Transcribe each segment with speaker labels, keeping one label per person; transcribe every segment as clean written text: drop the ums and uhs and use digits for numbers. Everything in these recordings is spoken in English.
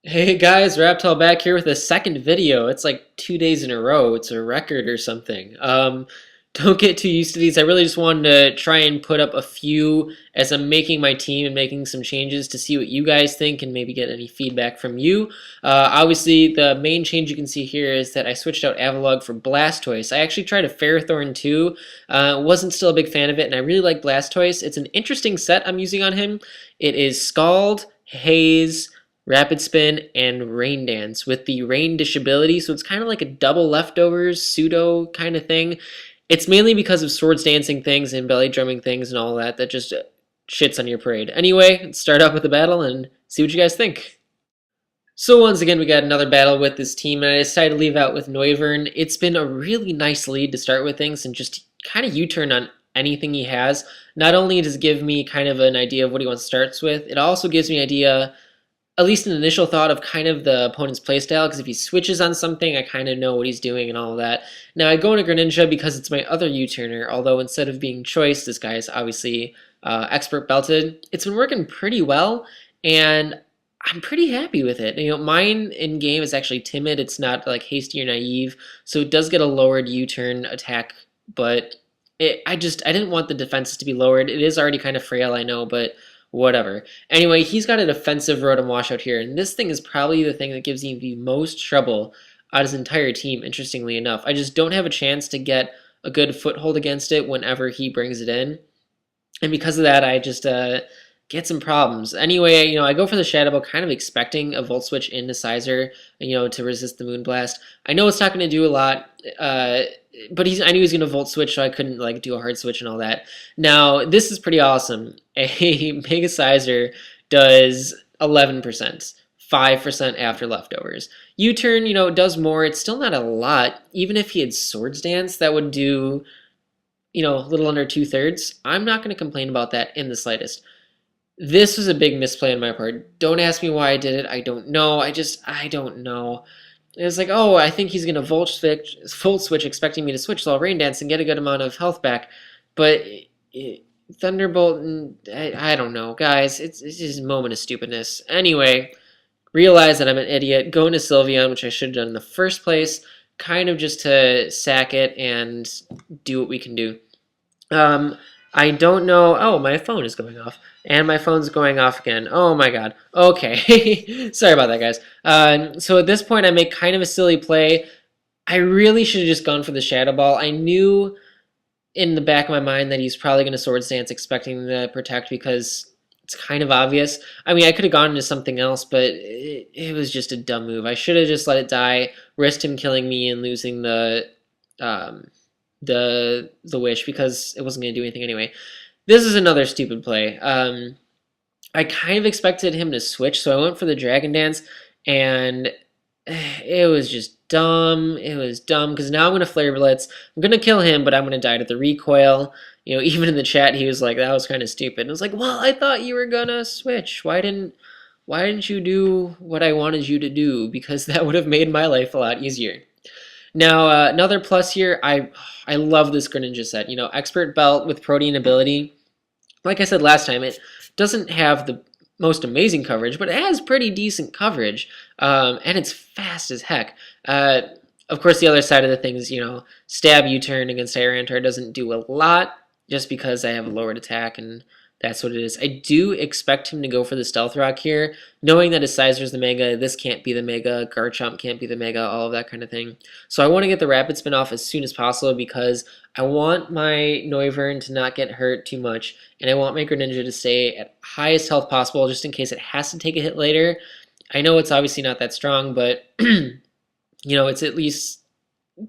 Speaker 1: Hey guys, Raptal back here with a second video. It's like 2 days in a row. It's a record or something. Don't get too used to these. I really just wanted to try and put up a few as I'm making my team and making some changes to see what you guys think and maybe get any feedback from you. Obviously, the main change you can see here is that I switched out Avalog for Blastoise. I actually tried a Ferrothorn too. Wasn't still a big fan of it, and I really like Blastoise. It's an interesting set I'm using on him. It is Scald, Haze, Rapid Spin, and Rain Dance with the Rain Dish ability, so it's kind of like a double leftovers pseudo kind of thing. It's mainly because of swords dancing things and belly drumming things and all that just shits on your parade. Anyway, let's start off with the battle and see what you guys think. So once again, we got another battle with this team, and I decided to leave out with Noivern. It's been a really nice lead to start with things and just kind of U-turn on anything he has. Not only does it give me kind of an idea of what he wants to start with, it also gives me an idea, at least an initial thought of kind of the opponent's playstyle, because if he switches on something, I kind of know what he's doing and all of that. Now, I go into Greninja because it's my other U-turner, although instead of being choice, this guy is obviously expert belted. It's been working pretty well, and I'm pretty happy with it. You know, mine in game is actually timid. It's not like hasty or naive, so it does get a lowered U-turn attack, but I didn't want the defenses to be lowered. It is already kind of frail, I know, but whatever. Anyway, he's got a defensive Rotom Wash out here, and this thing is probably the thing that gives him the most trouble out of his entire team, interestingly enough. I just don't have a chance to get a good foothold against it whenever he brings it in, and because of that, I just get some problems. Anyway, I go for the Shadow Ball, kind of expecting a Volt Switch into Sizer, to resist the Moonblast. I know it's not going to do a lot, but I knew he was going to Volt Switch, so I couldn't do a hard switch and all that. Now, this is pretty awesome. A Mega Sizer does 11%, 5% after leftovers. U-turn, does more. It's still not a lot. Even if he had Swords Dance, that would do, a little under 2/3. I'm not going to complain about that in the slightest. This was a big misplay on my part. Don't ask me why I did it. I don't know. I don't know. It was like, oh, I think he's going to Volt Switch, expecting me to switch, so I'll Rain Dance and get a good amount of health back. But Thunderbolt, I don't know. Guys, it's just a moment of stupidness. Anyway, realize that I'm an idiot. Go into Sylveon, which I should have done in the first place, kind of just to sack it and do what we can do. I don't know. Oh, my phone is going off. And my phone's going off again. Oh my god. Okay. Sorry about that, guys. So at this point, I make kind of a silly play. I really should have just gone for the Shadow Ball. I knew in the back of my mind that he's probably going to Swords Dance expecting to protect because it's kind of obvious. I mean, I could have gone into something else, but it was just a dumb move. I should have just let it die, risked him killing me and losing the wish because it wasn't going to do anything anyway. This is another stupid play. I kind of expected him to switch, so I went for the Dragon Dance, and it was just dumb. It was dumb because now I'm going to Flare Blitz. I'm going to kill him, but I'm going to die to the recoil. Even in the chat, he was like, that was kind of stupid. And I was like, well, I thought you were going to switch. Why didn't you do what I wanted you to do? Because that would have made my life a lot easier. Now, another plus here, I love this Greninja set. Expert Belt with Protein ability. Like I said last time, it doesn't have the most amazing coverage, but it has pretty decent coverage, and it's fast as heck. Of course, the other side of the thing is, Stab U-turn against Tyranitar doesn't do a lot, just because I have a lowered attack, and that's what it is. I do expect him to go for the Stealth Rock here, knowing that his Sizer's the Mega, this can't be the Mega, Garchomp can't be the Mega, all of that kind of thing. So I want to get the Rapid Spin off as soon as possible because I want my Noivern to not get hurt too much, and I want my Greninja to stay at highest health possible just in case it has to take a hit later. I know it's obviously not that strong, but it's at least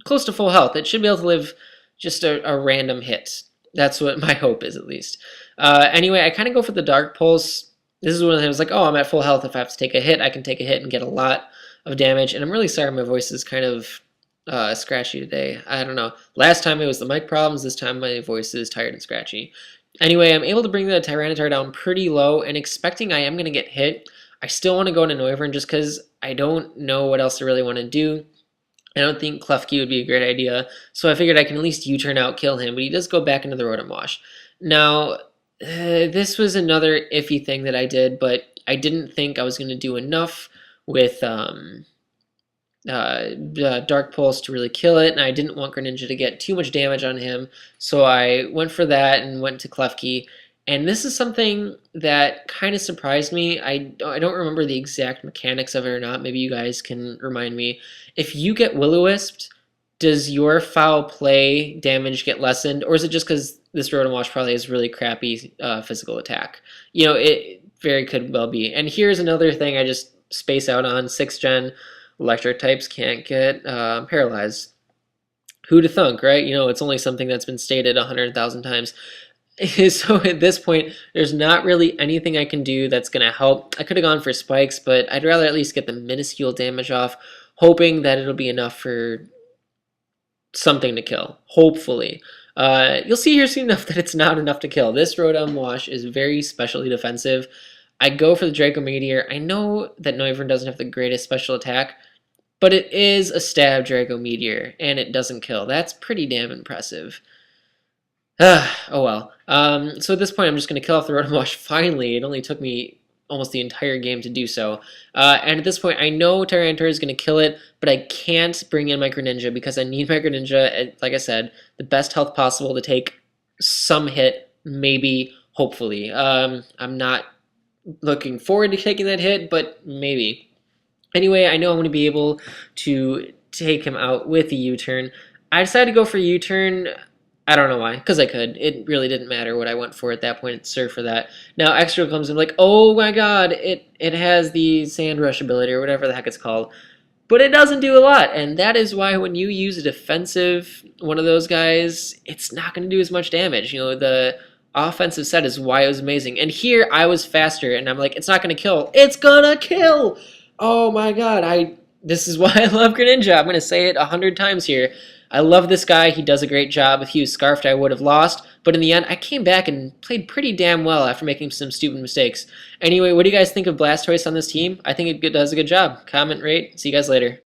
Speaker 1: close to full health. It should be able to live just a random hit. That's what my hope is, at least. Anyway, I kind of go for the Dark Pulse. This is one of the things like, oh, I'm at full health. If I have to take a hit, I can take a hit and get a lot of damage. And I'm really sorry my voice is kind of scratchy today. I don't know. Last time it was the mic problems. This time my voice is tired and scratchy. Anyway, I'm able to bring the Tyranitar down pretty low and expecting I am going to get hit. I still want to go into Noivern just because I don't know what else I really want to do. I don't think Klefki would be a great idea, so I figured I can at least U-turn out, kill him, but he does go back into the Rotom Wash. Now, this was another iffy thing that I did, but I didn't think I was going to do enough with Dark Pulse to really kill it, and I didn't want Greninja to get too much damage on him, so I went for that and went to Klefki. And this is something that kind of surprised me. I don't remember the exact mechanics of it or not. Maybe you guys can remind me. If you get Will-O-Wisped, does your foul play damage get lessened, or is it just because this Rotom Wash probably has really crappy physical attack? You know, it very could well be. And here's another thing I just space out on. 6th gen electric types can't get paralyzed. Who'd have thunk, right? You know, it's only something that's been stated 100,000 times. So at this point, there's not really anything I can do that's going to help. I could have gone for spikes, but I'd rather at least get the minuscule damage off, hoping that it'll be enough for something to kill, hopefully. You'll see here soon enough that it's not enough to kill. This Rotom Wash is very specially defensive. I go for the Draco Meteor. I know that Noivern doesn't have the greatest special attack, but it is a stab Draco Meteor, and it doesn't kill. That's pretty damn impressive. Oh well. So at this point, I'm just going to kill off the Rotom Wash finally. It only took me almost the entire game to do so. And at this point, I know Tyranitar is going to kill it, but I can't bring in my Greninja because I need my Greninja, like I said, the best health possible to take some hit, maybe, hopefully. I'm not looking forward to taking that hit, but maybe. Anyway, I know I'm going to be able to take him out with a U-turn. I decided to go for a U-turn. I don't know why, because I could. It really didn't matter what I went for at that point. It served for that. Now Extra comes in like, oh my god, it has the Sand Rush ability or whatever the heck it's called. But it doesn't do a lot, and that is why when you use a defensive one of those guys, it's not going to do as much damage. You know, the offensive set is why it was amazing. And here I was faster, and I'm like, it's not going to kill. It's gonna kill! Oh my god, this is why I love Greninja. I'm going to say it 100 times here. I love this guy. He does a great job. If he was Scarfed, I would have lost. But in the end, I came back and played pretty damn well after making some stupid mistakes. Anyway, what do you guys think of Blastoise on this team? I think it does a good job. Comment, rate. See you guys later.